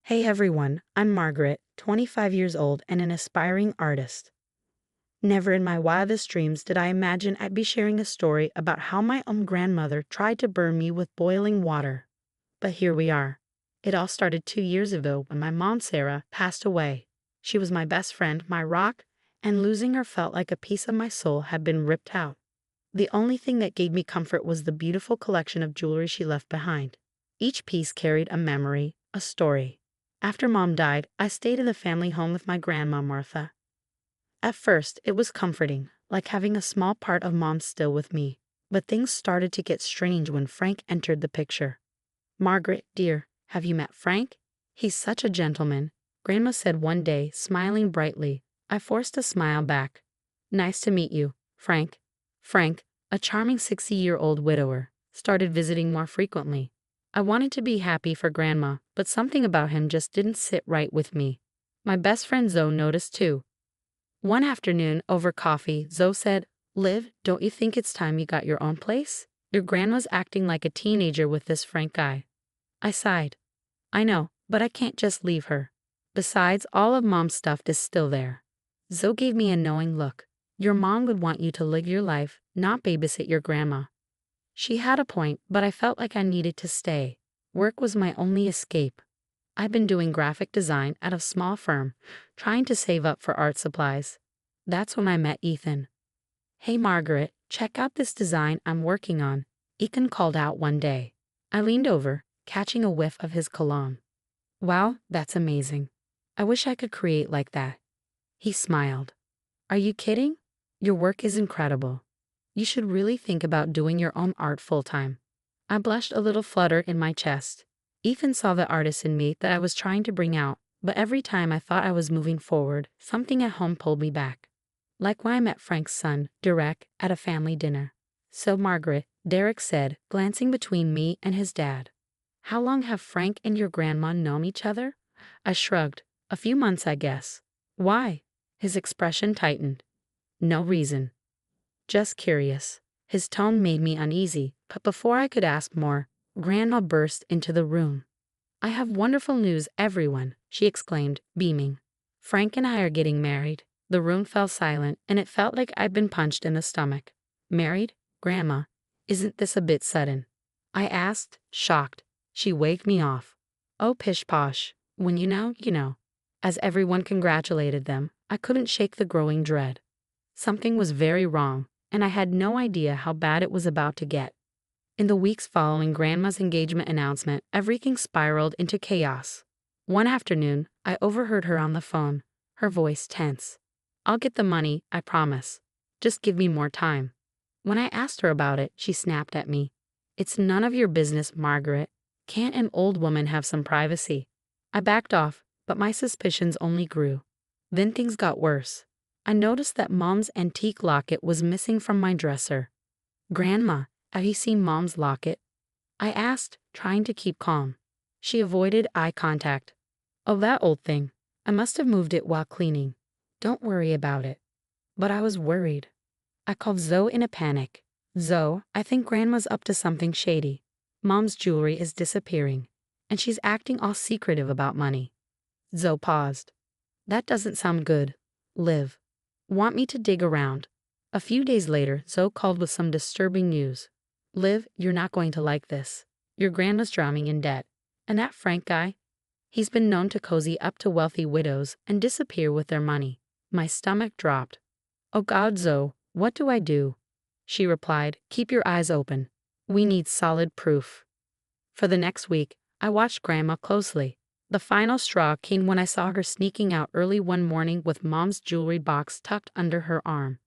Hey everyone, I'm Margaret, 25 years old and an aspiring artist. Never in my wildest dreams did I imagine I'd be sharing a story about how my own grandmother tried to burn me with boiling water. But here we are. It all started 2 years ago when my mom Sarah passed away. She was my best friend, my rock, and losing her felt like a piece of my soul had been ripped out. The only thing that gave me comfort was the beautiful collection of jewelry she left behind. Each piece carried a memory, a story. After Mom died, I stayed in the family home with my grandma, Martha. At first, it was comforting, like having a small part of Mom still with me. But things started to get strange when Frank entered the picture. "Margaret, dear, have you met Frank? He's such a gentleman," Grandma said one day, smiling brightly. I forced a smile back. "Nice to meet you, Frank." Frank, a charming 60-year-old widower, started visiting more frequently. I wanted to be happy for Grandma, but something about him just didn't sit right with me. My best friend Zoe noticed too. One afternoon, over coffee, Zoe said, "Liv, don't you think it's time you got your own place? Your grandma's acting like a teenager with this Frank guy." I sighed. "I know, but I can't just leave her. Besides, all of Mom's stuff is still there." Zoe gave me a knowing look. "Your mom would want you to live your life, not babysit your grandma." She had a point, but I felt like I needed to stay. Work was my only escape. I've been doing graphic design at a small firm, trying to save up for art supplies. That's when I met Ethan. "Hey Margaret, check out this design I'm working on," Ethan called out one day. I leaned over, catching a whiff of his cologne. "Wow, that's amazing. I wish I could create like that." He smiled. "Are you kidding? Your work is incredible. You should really think about doing your own art full-time." I blushed, a little flutter in my chest. Ethan saw the artist in me that I was trying to bring out, but every time I thought I was moving forward, something at home pulled me back. Like when I met Frank's son, Derek, at a family dinner. "So Margaret," Derek said, glancing between me and his dad. "How long have Frank and your grandma known each other?" I shrugged. "A few months, I guess." "Why?" His expression tightened. "No reason. Just curious." His tone made me uneasy, but before I could ask more, Grandma burst into the room. "I have wonderful news, everyone," she exclaimed, beaming. "Frank and I are getting married." The room fell silent, and it felt like I'd been punched in the stomach. "Married? Grandma, isn't this a bit sudden?" I asked, shocked. She waved me off. "Oh, pish-posh. When you know, you know." As everyone congratulated them, I couldn't shake the growing dread. Something was very wrong, and I had no idea how bad it was about to get. In the weeks following Grandma's engagement announcement, everything spiraled into chaos. One afternoon, I overheard her on the phone, her voice tense. "I'll get the money, I promise. Just give me more time." When I asked her about it, she snapped at me. "It's none of your business, Margaret. Can't an old woman have some privacy?" I backed off, but my suspicions only grew. Then things got worse. I noticed that Mom's antique locket was missing from my dresser. "Grandma, have you seen Mom's locket?" I asked, trying to keep calm. She avoided eye contact. "Oh, that old thing. I must have moved it while cleaning. Don't worry about it." But I was worried. I called Zoe in a panic. "Zoe, I think Grandma's up to something shady. Mom's jewelry is disappearing, and she's acting all secretive about money." Zoe paused. "That doesn't sound good. Liv, want me to dig around?" A few days later, Zoe called with some disturbing news. "Liv, you're not going to like this. Your grandma's drowning in debt. And that Frank guy? He's been known to cozy up to wealthy widows and disappear with their money." My stomach dropped. "Oh God, Zoe, what do I do?" She replied, "Keep your eyes open. We need solid proof." For the next week, I watched Grandma closely. The final straw came when I saw her sneaking out early one morning with Mom's jewelry box tucked under her arm.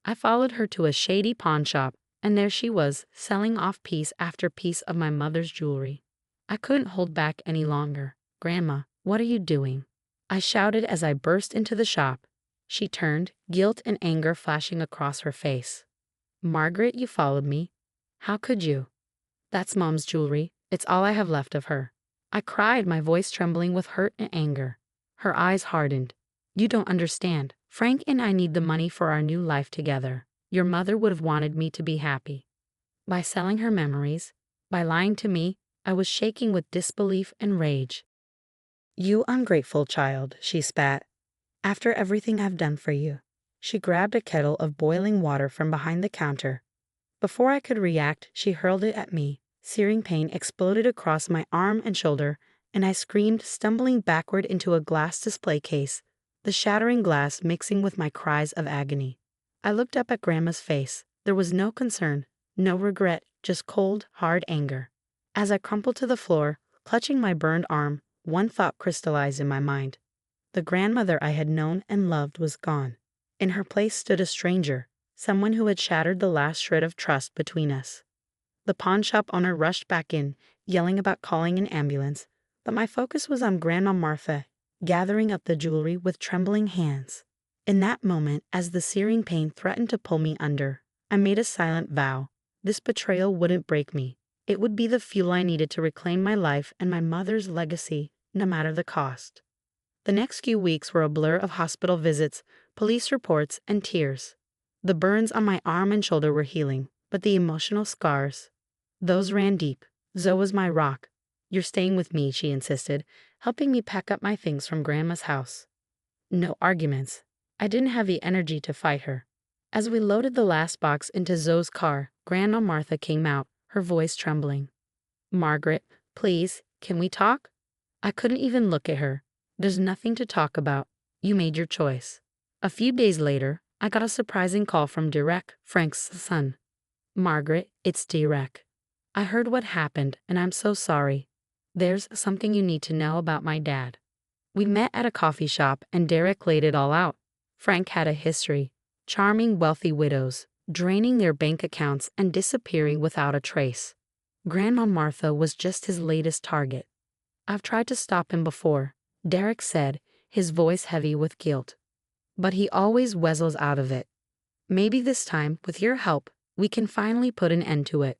I followed her to a shady pawn shop, and there she was, selling off piece after piece of my mother's jewelry. I couldn't hold back any longer. "Grandma, what are you doing?" I shouted as I burst into the shop. She turned, guilt and anger flashing across her face. "Margaret, you followed me. How could you?" "That's Mom's jewelry. It's all I have left of her." I cried, my voice trembling with hurt and anger. Her eyes hardened. "You don't understand. Frank and I need the money for our new life together. Your mother would have wanted me to be happy." By selling her memories, by lying to me, I was shaking with disbelief and rage. "You ungrateful child," she spat. "After everything I've done for you." She grabbed a kettle of boiling water from behind the counter. Before I could react, she hurled it at me. Searing pain exploded across my arm and shoulder, and I screamed, stumbling backward into a glass display case, the shattering glass mixing with my cries of agony. I looked up at Grandma's face. There was no concern, no regret, just cold, hard anger. As I crumpled to the floor, clutching my burned arm, one thought crystallized in my mind. The grandmother I had known and loved was gone. In her place stood a stranger, someone who had shattered the last shred of trust between us. The pawn shop owner rushed back in, yelling about calling an ambulance, but my focus was on Grandma Martha, gathering up the jewelry with trembling hands. In that moment, as the searing pain threatened to pull me under, I made a silent vow. This betrayal wouldn't break me. It would be the fuel I needed to reclaim my life and my mother's legacy, no matter the cost. The next few weeks were a blur of hospital visits, police reports, and tears. The burns on my arm and shoulder were healing, but the emotional scars, those ran deep. Zoe was my rock. "You're staying with me," she insisted, helping me pack up my things from Grandma's house. No arguments. I didn't have the energy to fight her. As we loaded the last box into Zoe's car, Grandma Martha came out, her voice trembling. "Margaret, please, can we talk?" I couldn't even look at her. "There's nothing to talk about. You made your choice." A few days later, I got a surprising call from Derek, Frank's son. "Margaret, it's Derek. I heard what happened, and I'm so sorry. There's something you need to know about my dad." We met at a coffee shop, and Derek laid it all out. Frank had a history. Charming wealthy widows, draining their bank accounts and disappearing without a trace. Grandma Martha was just his latest target. "I've tried to stop him before," Derek said, his voice heavy with guilt. "But he always weasels out of it. Maybe this time, with your help, we can finally put an end to it."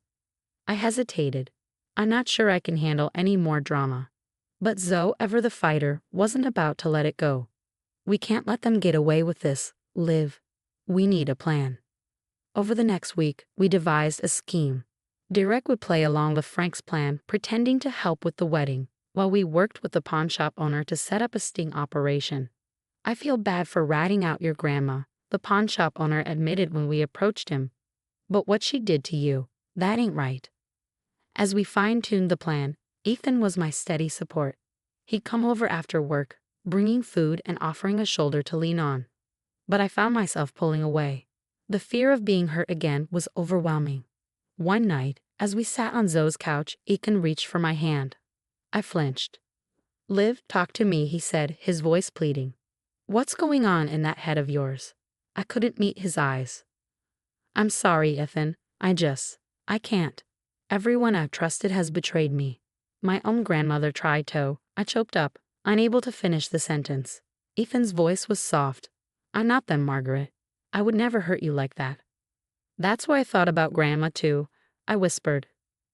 I hesitated. I'm not sure I can handle any more drama. But Zoe, ever the fighter, wasn't about to let it go. "We can't let them get away with this, Liv. We need a plan." Over the next week, we devised a scheme. Derek would play along with Frank's plan, pretending to help with the wedding, while we worked with the pawn shop owner to set up a sting operation. "I feel bad for ratting out your grandma," the pawn shop owner admitted when we approached him. "But what she did to you, that ain't right." As we fine-tuned the plan, Ethan was my steady support. He'd come over after work, bringing food and offering a shoulder to lean on. But I found myself pulling away. The fear of being hurt again was overwhelming. One night, as we sat on Zoe's couch, Ethan reached for my hand. I flinched. "Liv, talk to me," he said, his voice pleading. "What's going on in that head of yours?" I couldn't meet his eyes. "I'm sorry, Ethan. I can't. Everyone I've trusted has betrayed me. My own grandmother tried to." I choked up, unable to finish the sentence. Ethan's voice was soft. "I'm not them, Margaret. I would never hurt you like that." "That's why I thought about Grandma, too," I whispered.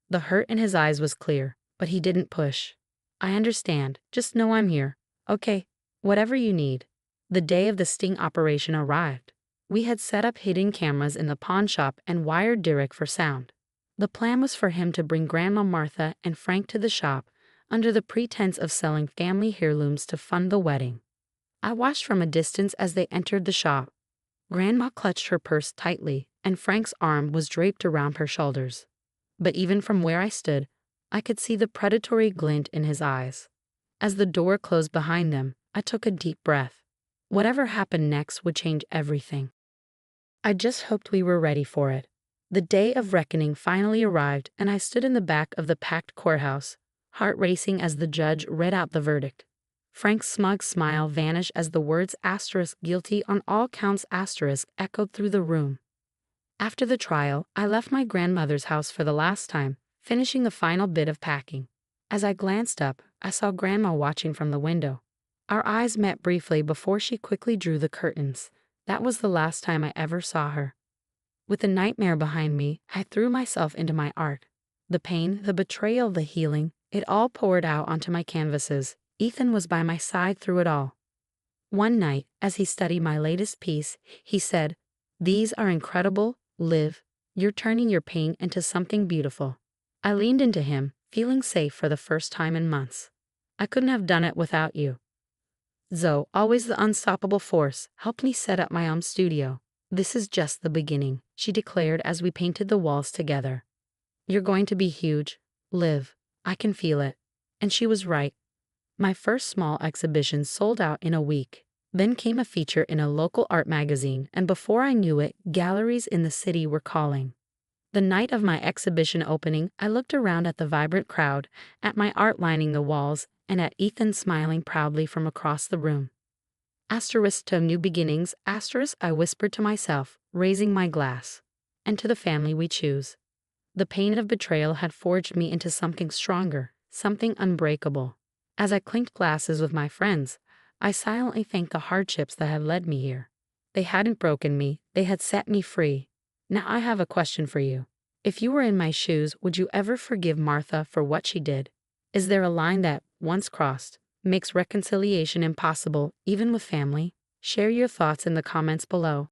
The hurt in his eyes was clear, but he didn't push. "I understand. Just know I'm here. Okay, whatever you need." The day of the sting operation arrived. We had set up hidden cameras in the pawn shop and wired Derek for sound. The plan was for him to bring Grandma Martha and Frank to the shop under the pretense of selling family heirlooms to fund the wedding. I watched from a distance as they entered the shop. Grandma clutched her purse tightly, and Frank's arm was draped around her shoulders. But even from where I stood, I could see the predatory glint in his eyes. As the door closed behind them, I took a deep breath. Whatever happened next would change everything. I just hoped we were ready for it. The day of reckoning finally arrived, and I stood in the back of the packed courthouse, heart racing as the judge read out the verdict. Frank's smug smile vanished as the words "guilty on all counts" echoed through the room. After the trial, I left my grandmother's house for the last time, finishing the final bit of packing. As I glanced up, I saw Grandma watching from the window. Our eyes met briefly before she quickly drew the curtains. That was the last time I ever saw her. With the nightmare behind me, I threw myself into my art. The pain, the betrayal, the healing, it all poured out onto my canvases. Ethan was by my side through it all. One night, as he studied my latest piece, he said, "These are incredible, Liv. You're turning your pain into something beautiful." I leaned into him, feeling safe for the first time in months. I couldn't have done it without you. Zoe, always the unstoppable force, helped me set up my studio. This is just the beginning, she declared as we painted the walls together. You're going to be huge, Liv. I can feel it. And she was right. My first small exhibition sold out in a week. Then came a feature in a local art magazine, and before I knew it, galleries in the city were calling. The night of my exhibition opening, I looked around at the vibrant crowd, at my art lining the walls, and at Ethan smiling proudly from across the room. Asterisk to new beginnings, asterisk, I whispered to myself, raising my glass. And to the family we choose. The pain of betrayal had forged me into something stronger, something unbreakable. As I clinked glasses with my friends, I silently thanked the hardships that had led me here. They hadn't broken me, they had set me free. Now I have a question for you. If you were in my shoes, would you ever forgive Martha for what she did? Is there a line that, once crossed, makes reconciliation impossible, even with family? Share your thoughts in the comments below.